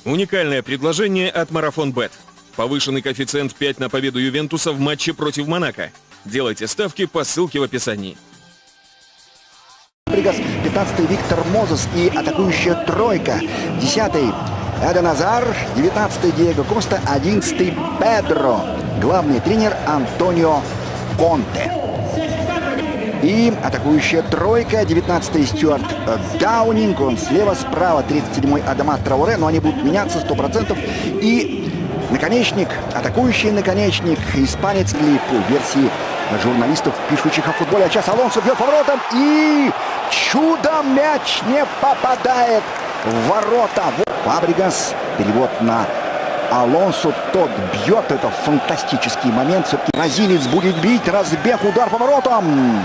Уникальное предложение от Марафон Бет. Повышенный коэффициент 5 на победу Ювентуса в матче против Монако. Делайте ставки по ссылке в описании. Фабригас, 15-й Виктор Мозес и атакующая тройка. 10-й Эден Азар, 19-й Диего Коста, 11-й Педро. Главный тренер Антонио Конте. И атакующая тройка, 19-й Стюарт Даунинг, он слева-справа, 37-й Адама Трауре, но они будут меняться 100%. И наконечник, атакующий наконечник, испанец или по версии журналистов, пишущих о футболе. А сейчас Алонсо бьет поворотом и чудом мяч не попадает в ворота. Фабригас, перевод на Алонсо, тот бьет, это фантастический момент. Все-таки бразилец будет бить, разбег, удар по воротам.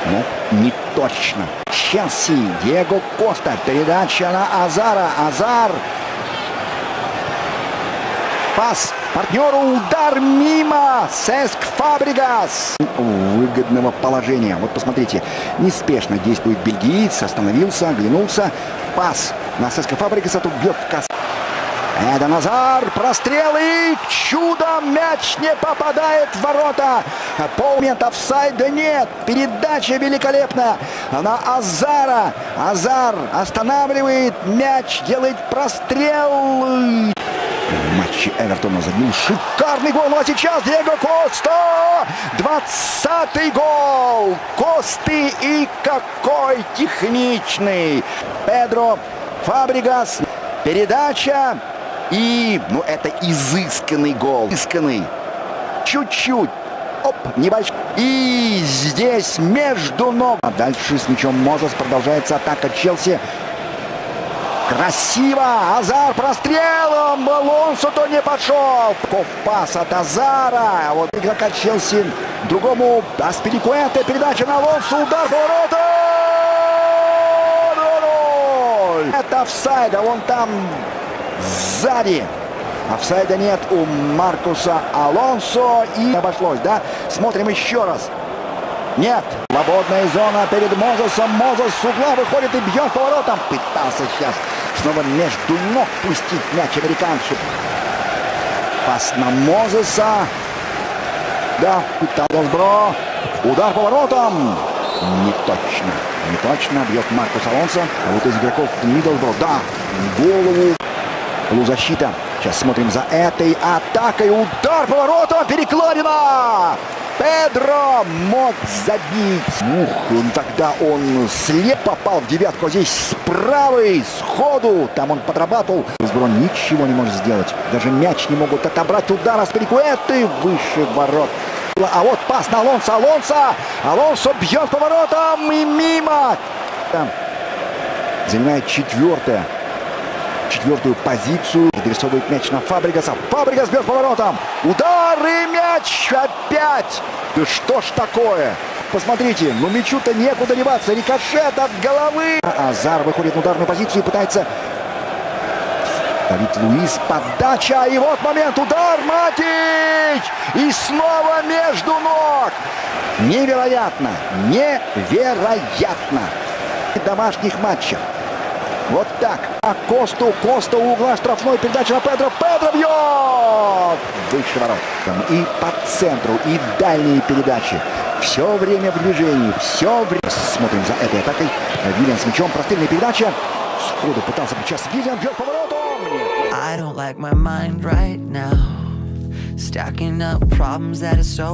Но не точно. Челси, Диего Коста, передача на Азара. Азар. Пас партнеру, удар мимо. Сеск Фабригас. Выгодного положения. Вот посмотрите, неспешно действует бельгиец. Остановился, оглянулся. Пас на Сеска Фабригаса. Тут бьет в касс. Эден Азар, прострел и чудом мяч не попадает в ворота. Полмомента офсайда нет. Передача великолепная на Азара. Азар останавливает мяч, делает прострел. В матче Эвертона забил шикарный гол. Ну а сейчас Диего Коста. 20-й гол Косты. И какой техничный. Педро Фабригас. Передача. И, ну, это изысканный гол. Изысканный. Чуть-чуть. Оп, небольшой. И здесь между ног. А дальше с мячом Мозес продолжается атака Челси. Красиво. Азар прострелом. Алонсо-то не пошел. Пас от Азара. А вот игрока Челси другому. Аспиликуэте. Передача на Алонсо. Удар по воротам. Это офсайд. А вон там сзади. Офсайда нет у Маркуса Алонсо. И обошлось, да? Смотрим еще раз. Нет. Свободная зона перед Мозесом. Мозес с угла выходит и бьет по воротам. Пытался сейчас снова между ног пустить мяч американцу. Пас на Мозеса. Да, пытался Бро. Удар по воротам. Не точно. Не точно. Бьет Маркус Алонсо. А вот из игроков Миддлбро. Да, голову. Полузащита. Сейчас смотрим за этой атакой. Удар по воротам. Перекладина. Педро мог забить. Тогда он слеп попал в девятку. А здесь с правой, сходу. Там он подрабатывал. Сброн ничего не может сделать. Даже мяч не могут отобрать. Удар Аспиликуэте выше ворот. А вот пас на Алонсо. Алонсо. Алонсо бьет по воротам и мимо. Там занимает четвертую позицию. Адресовывает мяч на Фабригаса. Фабригас бьет по воротам. Удар и мяч опять. Да что ж такое? Посмотрите, ну мячу-то некуда деваться. Рикошет от головы. Азар выходит на ударную позицию и пытается... Давид Луис, подача. И вот момент. Удар. Матич. И снова между ног. Невероятно. Невероятно. В домашних матчах. Вот так. А Коста у угла штрафной. Передача на Педро. Педро бьет! Выше ворот. И по центру, и дальние передачи. Все время в движении. Все время. Смотрим за этой атакой. Виллиан с мячом. Прострельная передача. Сходу пытался сейчас. Виллиан бьет по воротам. I don't like my mind right now. Stacking up problems that are so